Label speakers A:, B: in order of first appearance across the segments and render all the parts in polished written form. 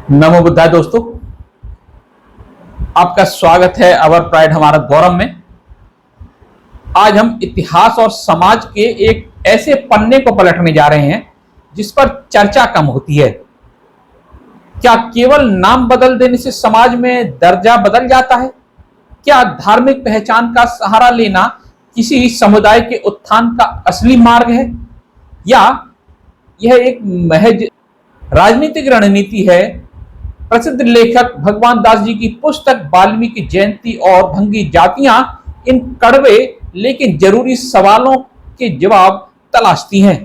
A: नमो बुद्धाय दोस्तों, आपका स्वागत है अवर प्राइड हमारा गौरव में। आज हम इतिहास और समाज के एक ऐसे पन्ने को पलटने जा रहे हैं जिस पर चर्चा कम होती है। क्या केवल नाम बदल देने से समाज में दर्जा बदल जाता है? क्या धार्मिक पहचान का सहारा लेना किसी समुदाय के उत्थान का असली मार्ग है, या यह एक महज राजनीतिक रणनीति है? प्रसिद्ध लेखक भगवान दास जी की पुस्तक वाल्मीकि जयंती और भंगी जातियां इन कड़वे लेकिन जरूरी सवालों के जवाब तलाशती हैं।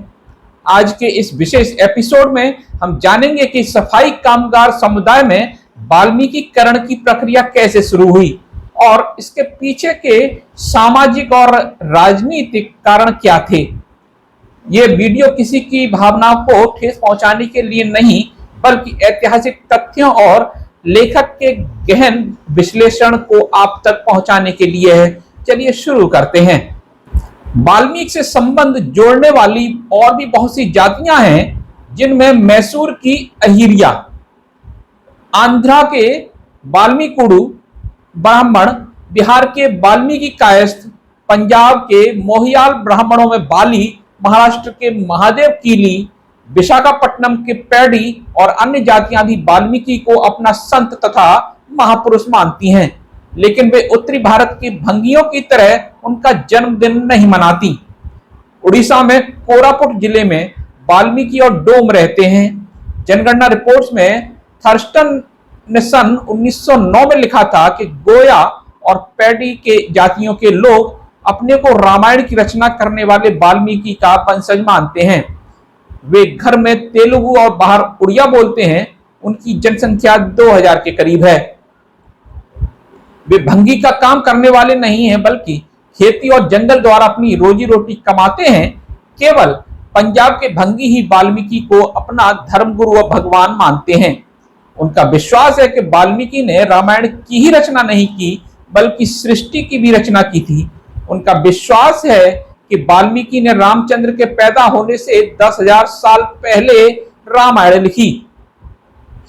A: आज के इस विशेष एपिसोड में हम जानेंगे कि सफाई कामगार समुदाय में वाल्मीकिकरण की प्रक्रिया कैसे शुरू हुई और इसके पीछे के सामाजिक और राजनीतिक कारण क्या थे। ये वीडियो किसी की भावनाओं को ठेस पहुंचाने के लिए नहीं, बल्कि ऐतिहासिक तथ्यों और लेखक के गहन विश्लेषण को आप तक पहुंचाने के लिए है। चलिए शुरू करते हैं। वाल्मीकि से संबंध जोड़ने वाली और भी बहुत सी जातियां हैं, जिनमें मैसूर की अहिरिया, आंध्रा के वाल्मीकुडु ब्राह्मण, बिहार के वाल्मीकि कायस्थ, पंजाब के मोहियाल ब्राह्मणों में बाली, महाराष्ट्र के महादेव कीली, विशाखापट्टनम के पैडी और अन्य जातियां भी वाल्मीकि को अपना संत तथा महापुरुष मानती हैं, लेकिन वे उत्तरी भारत की भंगियों की तरह उनका जन्मदिन नहीं मनाती। उड़ीसा में कोरापुट जिले में वाल्मीकि और डोम रहते हैं। जनगणना रिपोर्ट्स में थर्स्टन ने सन 1909 में लिखा था कि गोया और पैडी के जातियों के लोग अपने को रामायण की रचना करने वाले वाल्मीकि का वंशज मानते हैं। वे घर में तेलुगु और बाहर उड़िया बोलते हैं। उनकी जनसंख्या 2000 के करीब है। वे भंगी का काम करने वाले नहीं हैं, बल्कि खेती और जंगल द्वारा अपनी रोजी रोटी कमाते हैं। केवल पंजाब के भंगी ही वाल्मीकि को अपना धर्मगुरु और भगवान मानते हैं। उनका विश्वास है कि वाल्मीकि ने रामायण की ही रचना नहीं की, बल्कि सृष्टि की भी रचना की थी। उनका विश्वास है कि वाल्मीकि ने रामचंद्र के पैदा होने से 10,000 साल पहले रामायण लिखी।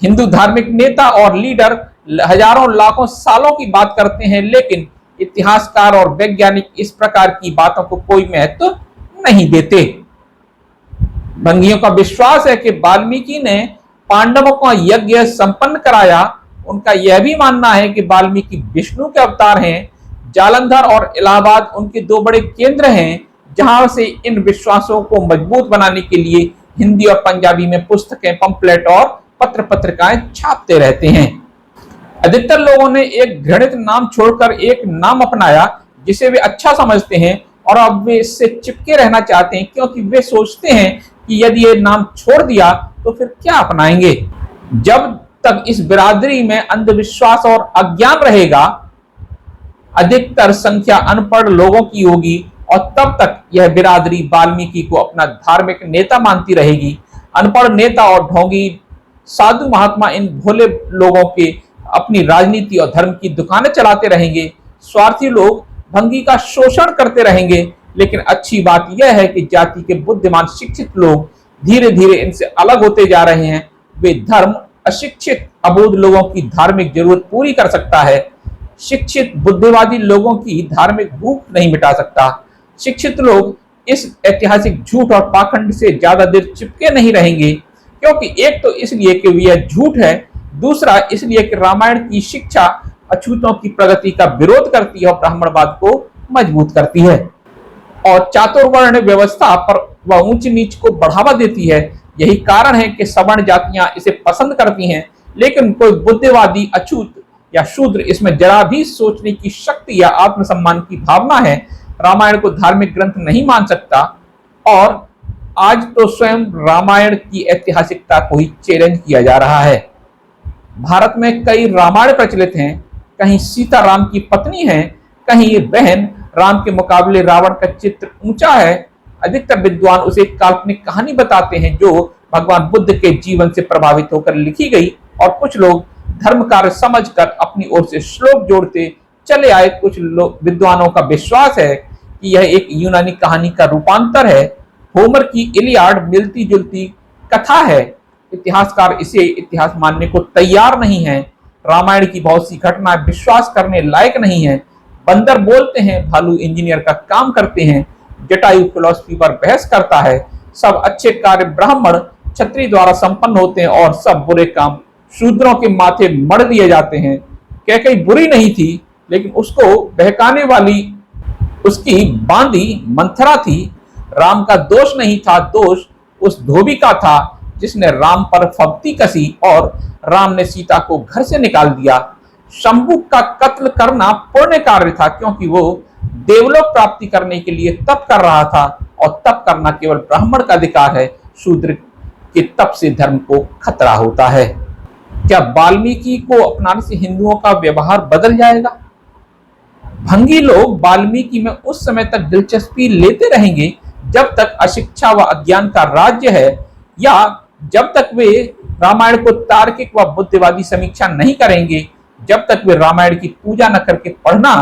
A: हिंदू धार्मिक नेता और लीडर हजारों लाखों सालों की बात करते हैं, लेकिन इतिहासकार और वैज्ञानिक इस प्रकार की बातों को कोई महत्व नहीं देते। भंगियों का विश्वास है कि वाल्मीकि ने पांडवों का यज्ञ संपन्न कराया। उनका यह भी मानना है कि वाल्मीकि विष्णु के अवतार हैं। जालंधर और इलाहाबाद उनके दो बड़े केंद्र हैं, जहां से इन विश्वासों को मजबूत बनाने के लिए हिंदी और पंजाबी में पुस्तकें, पंपलेट और पत्र पत्रिकाएं छापते रहते हैं। अधिकतर लोगों ने एक घृणित नाम छोड़कर एक नाम अपनाया जिसे वे अच्छा समझते हैं, और अब वे इससे चिपके रहना चाहते हैं, क्योंकि वे सोचते हैं कि यदि ये नाम छोड़ दिया तो फिर क्या अपनाएंगे। जब तक इस बिरादरी में अंधविश्वास और अज्ञान रहेगा, अधिकतर संख्या अनपढ़ लोगों की होगी, और तब तक यह बिरादरी वाल्मीकि को अपना धार्मिक नेता मानती रहेगी। अनपढ़ नेता और ढोंगी साधु महात्मा इन भोले लोगों के अपनी राजनीति और धर्म की दुकानें चलाते रहेंगे। स्वार्थी लोग भंगी का शोषण करते रहेंगे। लेकिन अच्छी बात यह है कि जाति के बुद्धिमान शिक्षित लोग धीरे धीरे इनसे अलग होते जा रहे हैं। वे धर्म अशिक्षित अबोध लोगों की धार्मिक जरूरत पूरी कर सकता है। शिक्षित बुद्धिवादी लोगों की धार्मिक भूख नहीं मिटा सकता। शिक्षित लोग इस ऐतिहासिक झूठ और पाखंड से ज्यादा देर चिपके नहीं रहेंगे, क्योंकि एक तो इसलिए कि यह झूठ है, दूसरा इसलिए कि रामायण की शिक्षा अछूतों की प्रगति का विरोध करती है और ब्राह्मणवाद को मजबूत करती है, और चातुर्वर्ण व्यवस्था पर वह ऊंच नीच को बढ़ावा देती है। यही कारण है कि सवर्ण जातियां इसे पसंद करती हैं, लेकिन कोई बुद्धिवादी, अछूत या शूद्र इसमें जरा भी सोचने की शक्ति या आत्मसम्मान की भावना है, रामायण को धार्मिक ग्रंथ नहीं मान सकता। और आज तो स्वयं रामायण की ऐतिहासिकता को ही चैलेंज किया जा रहा है। भारत में कई रामायण प्रचलित हैं। कहीं सीता राम की पत्नी है, कहीं ये बहन राम के मुकाबले रावण का चित्र ऊंचा है। अधिकतर विद्वान उसे एक काल्पनिक कहानी बताते हैं जो भगवान बुद्ध के जीवन से प्रभावित होकर लिखी गई, और कुछ लोग धर्म कार्य समझकर अपनी ओर से श्लोक जोड़ते चले आए। कुछ विद्वानों का विश्वास है कि यह एक यूनानी कहानी का रूपांतर है। होमर की इलियाड मिलती जुलती कथा है। इतिहासकार इसे इतिहास मानने को तैयार नहीं है। रामायण की बहुत सी घटनाएं विश्वास करने लायक नहीं है। बंदर बोलते हैं, भालू इंजीनियर का काम करते हैं, जटायु फिलॉसफी पर बहस करता है, सब अच्छे कार्य ब्राह्मण क्षत्रिय द्वारा संपन्न होते हैं और सब बुरे काम शूद्रों के माथे मढ़ दिए जाते हैं। कैकेयी बुरी नहीं थी, लेकिन उसको बहकाने वाली उसकी बांदी मंथरा थी। राम का दोष नहीं था, दोष उस धोबी का था जिसने राम पर फब्ती कसी और राम ने सीता को घर से निकाल दिया। शंभु का कत्ल करना पुण्य कार्य था, क्योंकि वो देवलोक प्राप्ति करने के लिए तप कर रहा था, और तप करना केवल ब्राह्मण का अधिकार है। शूद्र के तप से धर्म को खतरा होता है। क्या वाल्मीकि को अपनाने से हिंदुओं का व्यवहार बदल जाएगा? भंगी लोग वाल्मीकि में उस समय तक दिलचस्पी लेते रहेंगे जब तक अशिक्षा व अज्ञान का राज्य है, या जब तक वे रामायण को तार्किक व बुद्धिवादी समीक्षा नहीं करेंगे। जब तक वे रामायण की पूजा न करके पढ़ना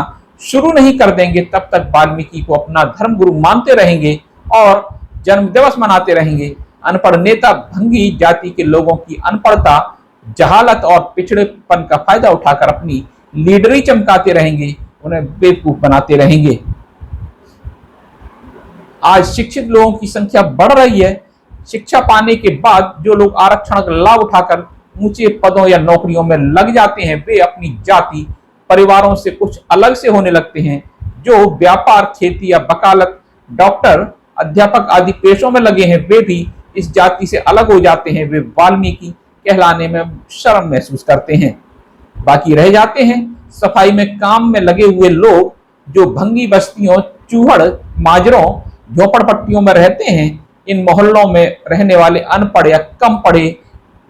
A: शुरू नहीं कर देंगे, तब तक वाल्मीकि को अपना धर्म गुरु मानते रहेंगे और जन्म दिवस मनाते रहेंगे। अनपढ़ नेता भंगी जाति के लोगों की अनपढ़ता, जहालत और पिछड़ेपन का फायदा उठाकर अपनी लीडरी चमकाते रहेंगे, उन्हें बेवकूफ बनाते रहेंगे। आज शिक्षित लोगों की संख्या बढ़ रही है। शिक्षा पाने के बाद जो लोग आरक्षण का लाभ उठाकर ऊंचे पदों या नौकरियों में लग जाते हैं, वे अपनी जाति परिवारों से कुछ अलग से होने लगते हैं। जो व्यापार, खेती या वकालत, डॉक्टर, अध्यापक आदि पेशों में लगे हैं, वे भी इस जाति से अलग हो जाते हैं। वे वाल्मीकि कहलाने में शर्म महसूस करते हैं। बाकी रह जाते हैं सफाई में काम में लगे हुए लोग, जो भंगी बस्तियों, चूहड़ माजरों, झोपड़पट्टियों में रहते हैं। इन मोहल्लों में रहने वाले अनपढ़ या कम पढ़े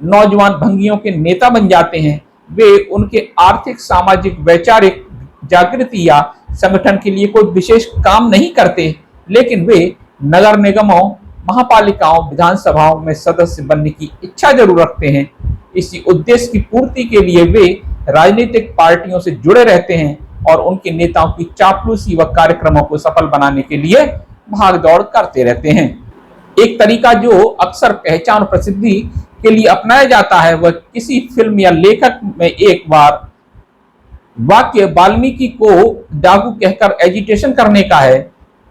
A: नौजवान भंगियों के नेता बन जाते हैं। वे उनके आर्थिक, सामाजिक, वैचारिक जागृति या संगठन के लिए कोई विशेष काम नहीं करते, लेकिन वे नगर निगमों, महापालिकाओं, विधानसभाओं में सदस्य बनने की इच्छा जरूर रखते हैं। इसी उद्देश्य की पूर्ति के लिए वे राजनीतिक पार्टियों से जुड़े रहते हैं और उनके नेताओं की चापलूसी व कार्यक्रमों को सफल बनाने के लिए भागदौड़ करते रहते हैं। एक तरीका जो अक्सर पहचान और प्रसिद्धि के लिए अपनाया जाता है, वह किसी फिल्म या लेखक में एक बार वाक्य वाल्मीकि को डाकू कहकर एजिटेशन करने का है।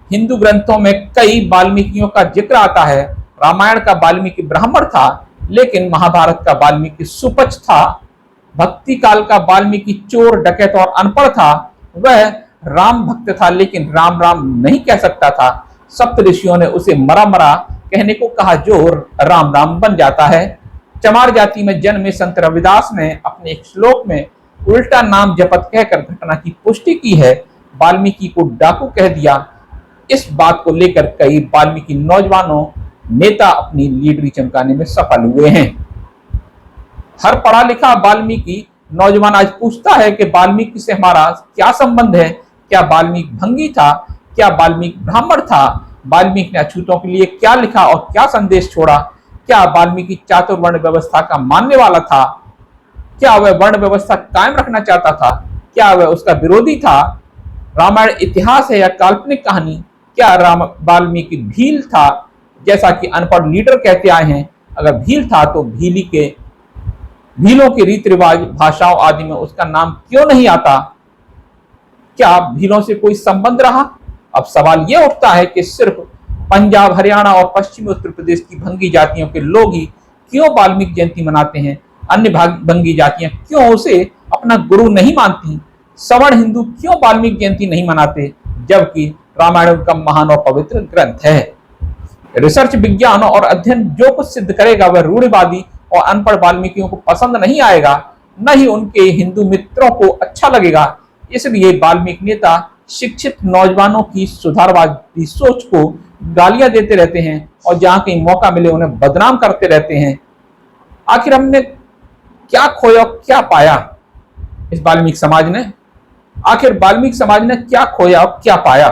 A: हिंदू ग्रंथों में कई वाल्मीकियों का जिक्र आता है। रामायण का वाल्मीकि ब्राह्मण था, लेकिन महाभारत का वाल्मीकि सुपच था। भक्ति काल का वाल्मीकि चोर, डकैत और अनपढ़ था। वह राम भक्त था, लेकिन राम राम नहीं कह सकता था। सप्त ऋषियों ने उसे मरा मरा कहने को कहा, जो राम राम बन जाता है। चमार जाति में जन्मे संत रविदास ने अपने एक श्लोक में उल्टा नाम जपत कहकर घटना की पुष्टि की है। वाल्मीकि को डाकू कह दिया। इस बात को लेकर कई वाल्मीकि नौजवानों नेता अपनी लीडरी चमकाने में सफल हुए हैं। हर पढ़ा लिखा वाल्मीकि नौजवान आज पूछता है कि वाल्मीकि से हमारा क्या संबंध है? क्या वाल्मीकि भंगी था? क्या वाल्मीकि ब्राह्मण था? वाल्मीकि ने अछूतों के लिए क्या लिखा और क्या संदेश छोड़ा? क्या वाल्मीकि चातुर्वर्ण व्यवस्था का मानने वाला था? क्या वह वर्ण व्यवस्था कायम रखना चाहता था? क्या वह उसका विरोधी था? रामायण इतिहास है या काल्पनिक कहानी? क्या वाल्मीकि भील था, जैसा कि अनपढ़ लीडर कहते आए हैं? अगर भील था तो भीलों के रीति रिवाज, भाषाओं आदि में उसका नाम क्यों नहीं आता? क्या भीलों से कोई संबंध रहा? अब सवाल यह उठता है कि सिर्फ पंजाब, हरियाणा और पश्चिमी उत्तर प्रदेश की भंगी जातियों के लोग ही क्यों वाल्मीकि जयंती मनाते हैं? अन्य भंगी जातियां क्यों उसे अपना गुरु नहीं मानती? सवर्ण हिंदू क्यों वाल्मीकि जयंती नहीं मनाते, जबकि रामायण का महान और पवित्र ग्रंथ है? रिसर्च, विज्ञान और अध्ययन जो कुछ सिद्ध करेगा, वह रूढ़िवादी और अनपढ़ वाल्मीकियों को पसंद नहीं आएगा, न ही उनके हिंदू मित्रों को अच्छा लगेगा। इसलिए वाल्मीकि नेता शिक्षित नौजवानों की सुधारवादी सोच को गालियां देते रहते हैं और जहां कहीं मौका मिले उन्हें बदनाम करते रहते हैं। आखिर हमने क्या खोया, क्या पाया? इस वाल्मीकि समाज ने आखिर वाल्मीकि समाज ने क्या खोया, क्या पाया?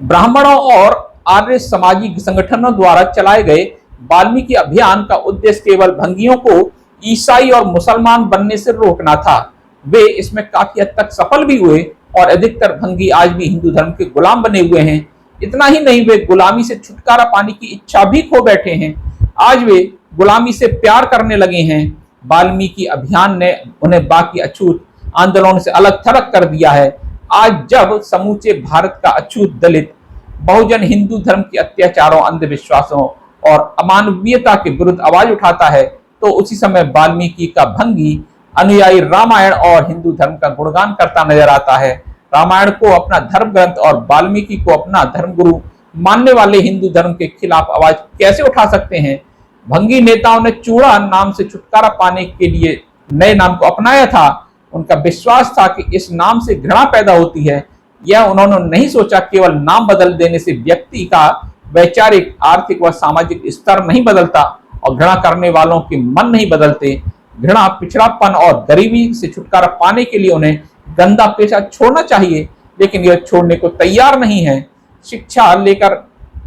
A: ब्राह्मणों और आर्य सामाजिक संगठनों द्वारा चलाए गए वाल्मीकि अभियान का उद्देश्य केवल भंगियों को ईसाई और मुसलमान बनने से रोकना था। वे इसमें काफी हद तक सफल भी हुए और अधिकतर भंगी आज भी हिंदू धर्म के गुलाम बने हुए हैं। इतना ही नहीं, वे गुलामी से छुटकारा पाने की इच्छा भी खो बैठे हैं। आज वे गुलामी से प्यार करने लगे हैं। वाल्मीकि अभियान ने उन्हें बाकी अछूत आंदोलनों से अलग थलग कर दिया है। आज जब समूचे भारत का अछूत दलित बहुजन हिंदू धर्म के अत्याचारों, अंधविश्वासों और अमानवीयता के विरुद्ध आवाज उठाता है, तो उसी समय वाल्मीकि का भंगी अनुयायी रामायण और हिंदू धर्म का गुणगान करता नजर आता है। रामायण को अपना धर्म ग्रंथ और वाल्मीकि को अपना धर्मगुरु मानने वाले हिंदू धर्म के खिलाफ आवाज कैसे उठा सकते हैं? भंगी नेताओं ने चूड़ा नाम से छुटकारा पाने के लिए नए नाम को अपनाया था। उनका विश्वास था कि इस नाम से घृणा पैदा होती है। यह उन्होंने नहीं सोचा केवल नाम बदल देने से व्यक्ति का वैचारिक, आर्थिक व सामाजिक स्तर नहीं बदलता और घृणा करने वालों के मन नहीं बदलते। घृणा, पिछड़ापन और गरीबी से छुटकारा पाने के लिए उन्हें गंदा पेशा छोड़ना चाहिए, लेकिन यह छोड़ने को तैयार नहीं है। शिक्षा लेकर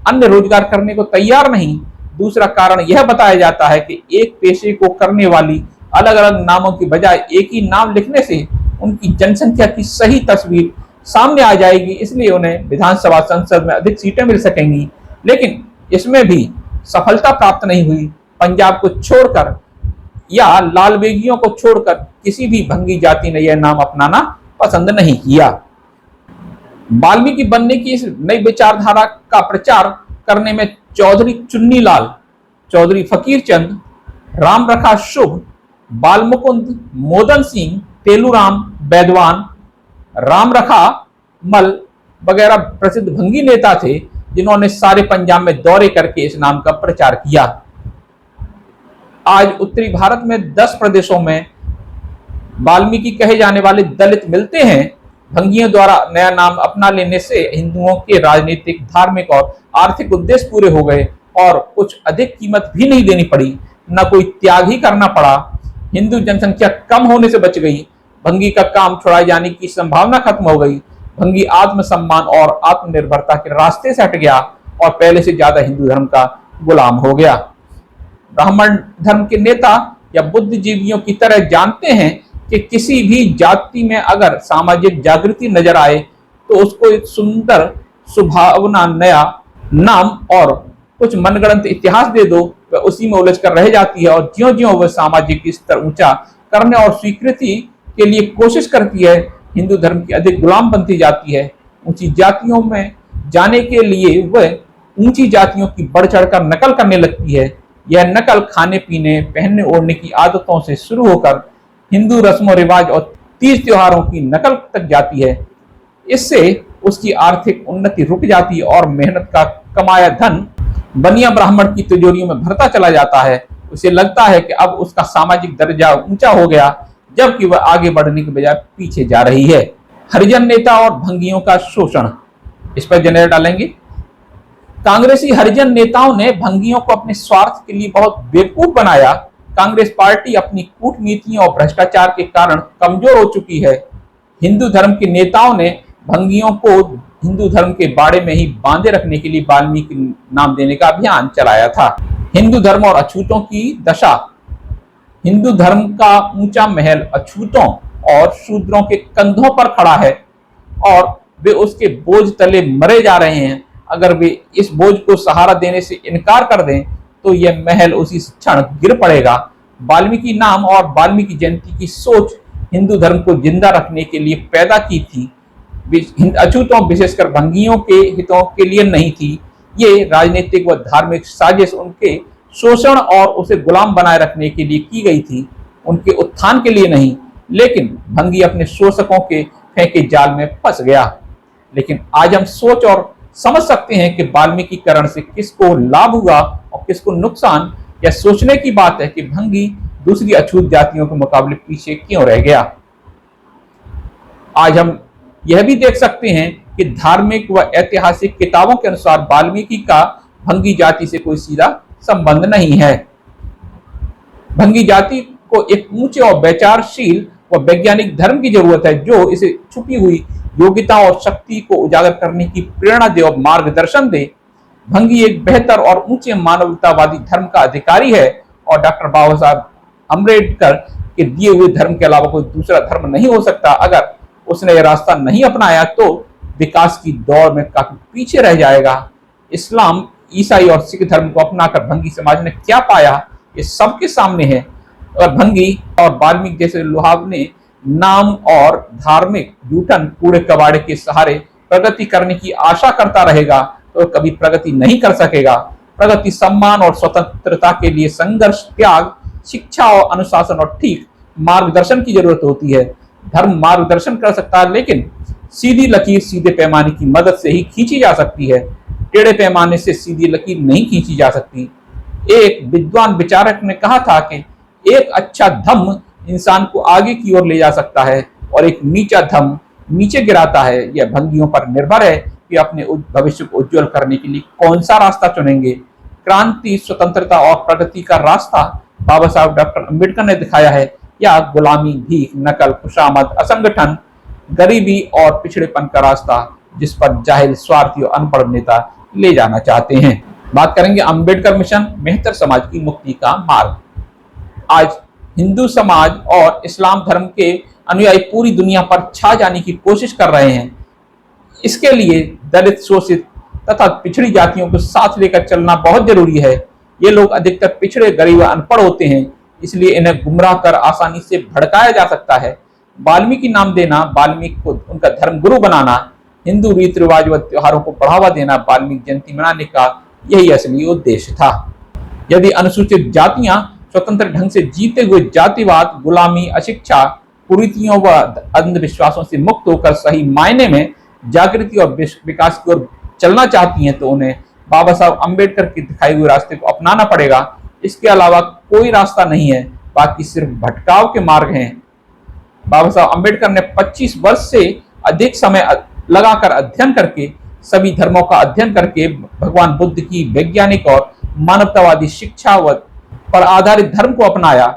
A: अन्य रोजगार करने को तैयार नहीं। दूसरा कारण यह बताया जाता है कि एक पेशे को करने वाली अलग अलग नामों की बजाय एक ही नाम लिखने से उनकी जनसंख्या की सही तस्वीर सामने आ जाएगी, इसलिए उन्हें विधानसभा, संसद में अधिक सीटें मिल सकेंगी। लेकिन इसमें भी सफलता प्राप्त नहीं हुई। पंजाब को छोड़कर या लाल बेगियों को छोड़कर किसी भी भंगी जाति ने यह नाम अपनाना पसंद नहीं किया। वाल्मीकि बनने की इस नई विचारधारा का प्रचार करने में चौधरी चुन्नीलाल, चौधरी फकीर चंद, राम रखा शुभ, बाल मुकुंद, मोदन सिंह, तेलूराम बैदवान, राम रखा मल वगैरह प्रसिद्ध भंगी नेता थे, जिन्होंने सारे पंजाब में दौरे करके इस नाम का प्रचार किया। आज उत्तरी भारत में 10 प्रदेशों में वाल्मीकि कहे जाने वाले दलित मिलते हैं। भंगियों द्वारा नया नाम अपना लेने से हिंदुओं के राजनीतिक, धार्मिक और आर्थिक उद्देश्य पूरे हो गए और कुछ अधिक कीमत भी नहीं देनी पड़ी, न कोई त्याग ही करना पड़ा। हिंदू जनसंख्या कम होने से बच गई। भंगी का काम छुड़ाए जाने की संभावना खत्म हो गई। भंगी आत्मसम्मान और आत्मनिर्भरता के रास्ते से हट गया और पहले से ज्यादा हिंदू धर्म का गुलाम हो गया। ब्राह्मण धर्म के नेता या बुद्धिजीवियों की तरह जानते हैं कि किसी भी जाति में अगर सामाजिक जागृति नजर आए तो उसको एक सुंदर, सुभावना नया नाम और कुछ मनगढ़ंत इतिहास दे दो, वह उसी में उलझ कर रह जाती है और ज्यों ज्यों वह सामाजिक स्तर ऊंचा करने और स्वीकृति के लिए कोशिश करती है, हिंदू धर्म की अधिक गुलाम बनती जाती है। ऊंची जातियों में जाने के लिए वह ऊंची जातियों की बढ़ चढ़कर नकल करने लगती है। यह नकल खाने पीने, पहनने ओढ़ने की आदतों से शुरू होकर हिंदू रस्मों रिवाज और तीज त्योहारों की नकल तक जाती है। इससे उसकी आर्थिक उन्नति रुक जाती है और मेहनत का कमाया धन बनिया ब्राह्मण की तिजोरियों में भरता चला जाता है। उसे लगता है कि अब उसका सामाजिक दर्जा ऊंचा हो गया, जबकि वह आगे बढ़ने के बजाय पीछे जा रही है। हरिजन नेता और भंगियों का शोषण, इस पर जनरल डालेंगे। कांग्रेसी हरिजन नेताओं ने भंगियों को अपने स्वार्थ के लिए बहुत बेवकूफ बनाया। कांग्रेस पार्टी अपनी कूटनीतियों और भ्रष्टाचार के कारण कमजोर हो चुकी है। हिंदू धर्म के नेताओं ने भंगियों को हिंदू धर्म के बाड़े में ही बांधे रखने के लिए वाल्मीकि नाम देने का अभियान चलाया था। हिंदू धर्म और अछूतों की दशा। हिंदू धर्म का ऊंचा महल अछूतों और शूद्रों के कंधों पर खड़ा है और वे उसके बोझ तले मरे जा रहे हैं। अगर वे इस बोझ को सहारा देने से इनकार कर दें तो यह महल उसी क्षण गिर पड़ेगा। वाल्मीकि नाम और वाल्मीकि जयंती की सोच हिंदू धर्म को जिंदा रखने के लिए पैदा की थी, अछूतों विशेषकर भंगियों के हितों के लिए नहीं थी। ये राजनीतिक व धार्मिक साजिश उनके शोषण और उसे गुलाम बनाए रखने के लिए की गई थी, उनके उत्थान के लिए नहीं। लेकिन भंगी अपने शोषकों के फेंके जाल में फंस गया। लेकिन आज हम सोच और समझ सकते हैं कि वाल्मीकिकरण से किसको लाभ हुआ और किसको नुकसान। यह सोचने की बात है कि भंगी दूसरी अछूत जातियों के मुकाबले पीछे क्यों रह गया। आज हम यह भी देख सकते हैं कि धार्मिक व ऐतिहासिक किताबों के अनुसार वाल्मीकि का भंगी जाति से कोई सीधा संबंध नहीं है। भंगी जाति को एक ऊंचे और वैचारशील व वैज्ञानिक धर्म की जरूरत है, जो इसे छुपी हुई योग्यता और शक्ति को उजागर करने की प्रेरणा दे और मार्गदर्शन दे। भंगी एक बेहतर और ऊंचे मानवतावादी धर्म का अधिकारी है और डॉक्टर बाबा साहब अम्बेडकर के दिए हुए धर्म के अलावा कोई दूसरा धर्म नहीं हो सकता। अगर उसने यह रास्ता नहीं अपनाया तो विकास की दौड़ में काफी पीछे रह जाएगा। इस्लाम, ईसाई और सिख धर्म को अपनाकर भंगी समाज ने क्या पाया, ये सबके सामने है। अगर भंगी और वाल्मीकि जैसे लोहाव ने नाम और धार्मिक जूठन कूड़े कबाड़े के सहारे प्रगति करने की आशा करता रहेगा तो कभी प्रगति नहीं कर सकेगा। प्रगति सम्मान और स्वतंत्रता के लिए संघर्ष, त्याग, शिक्षा और अनुशासन और ठीक मार्गदर्शन की जरूरत होती है। धर्म मार्गदर्शन कर सकता है, लेकिन सीधी लकीर सीधे पैमाने की मदद से ही खींची जा सकती है। टेढ़े पैमाने से सीधी लकीर नहीं खींची जा सकती। एक विद्वान विचारक ने कहा था कि एक अच्छा धम्म इंसान को आगे की ओर ले जा सकता है और एक नीचा धम्म नीचे गिराता है। यह भंगियों पर निर्भर है कि अपने भविष्य को उज्जवल करने के लिए कौन सा रास्ता चुनेंगे। क्रांति, स्वतंत्रता और प्रगति का रास्ता बाबा साहब डॉक्टर अंबेडकर ने दिखाया है, या गुलामी, भीख, नकल, खुशामद, असंगठन, गरीबी और पिछड़ेपन का रास्ता जिस पर जाहिल, स्वार्थी और अनपढ़ नेता ले जाना चाहते हैं। बात करेंगे अंबेडकर मिशन, बेहतर समाज की मुक्ति का मार्ग। आज हिंदू समाज और इस्लाम धर्म के अनुयायी पूरी दुनिया पर छा जाने की कोशिश कर रहे हैं। इसके लिए दलित, शोषित तथा पिछड़ी जातियों को साथ लेकर चलना बहुत जरूरी है। ये लोग अधिकतर पिछड़े, गरीब, अनपढ़ होते हैं, इसलिए इन्हें गुमराह कर आसानी से भड़काया जा सकता है। वाल्मीकि नाम देना, वाल्मीकि को उनका धर्म गुरु बनाना, हिंदू रीति रिवाज व त्योहारों को बढ़ावा देना, वाल्मीकि जयंती मनाने का यही असली उद्देश्य था। यदि अनुसूचित जातियां स्वतंत्र ढंग से जीते हुए जातिवाद, गुलामी, अशिक्षा, कुरीतियों व अंधविश्वासों से मुक्त होकर सही मायने में जागृति और विकास की ओर चलना चाहती हैं तो उन्हें बाबा साहब अंबेडकर के दिखाए हुए रास्ते को अपनाना पड़ेगा। इसके अलावा कोई रास्ता नहीं है, बाकी सिर्फ भटकाव के मार्ग हैं। बाबा साहब अंबेडकर ने 25 वर्ष से अधिक समय लगाकर अध्ययन करके, सभी धर्मों का अध्ययन करके भगवान बुद्ध की वैज्ञानिक और मानवतावादी शिक्षा पर आधारित धर्म को अपनाया।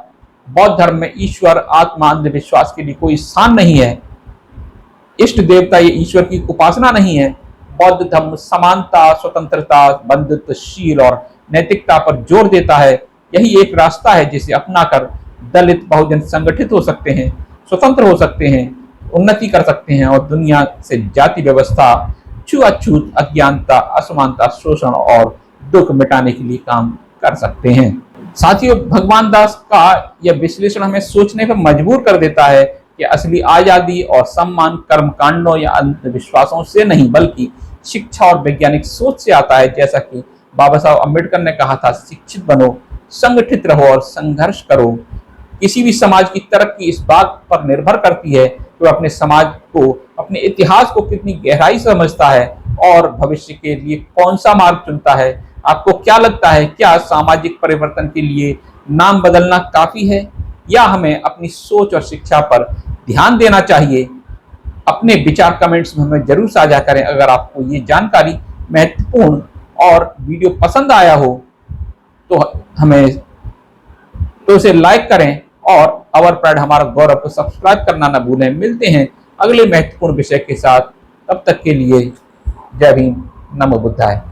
A: बौद्ध धर्म में ईश्वर, आत्मा, अंधविश्वास के लिए कोई स्थान नहीं है। इष्ट देवता ये ईश्वर की उपासना नहीं है। बौद्ध धर्म समानता, स्वतंत्रता, बंधुत्वशील और नैतिकता पर जोर देता है। यही एक रास्ता है जिसे अपनाकर दलित, बहुजन संगठित हो सकते हैं, स्वतंत्र हो सकते हैं, उन्नति कर सकते हैं और दुनिया से जाति व्यवस्था, छुआछूत, अज्ञानता, असमानता, शोषण और दुख मिटाने के लिए काम कर सकते हैं। साथियों, भगवान दास का यह विश्लेषण हमें सोचने पर मजबूर कर देता है कि असली आजादी और सम्मान कर्मकांडों या अंधविश्वासों से नहीं, बल्कि शिक्षा और वैज्ञानिक सोच से आता है। जैसा कि बाबा साहब अंबेडकर ने कहा था, शिक्षित बनो, संगठित रहो और संघर्ष करो। किसी भी समाज की तरक्की इस बात पर निर्भर करती है कि वह अपने समाज को, अपने इतिहास को कितनी गहराई से समझता है और भविष्य के लिए कौन सा मार्ग चुनता है। आपको क्या लगता है, क्या सामाजिक परिवर्तन के लिए नाम बदलना काफी है या हमें अपनी सोच और शिक्षा पर ध्यान देना चाहिए? अपने विचार कमेंट्स में हमें जरूर साझा करें। अगर आपको ये जानकारी महत्वपूर्ण और वीडियो पसंद आया हो तो इसे लाइक करें और अवर प्राइड हमारा गौरव को सब्सक्राइब करना न भूलें। मिलते हैं अगले महत्वपूर्ण विषय के साथ, तब तक के लिए जय भीम, नमो बुद्धाय।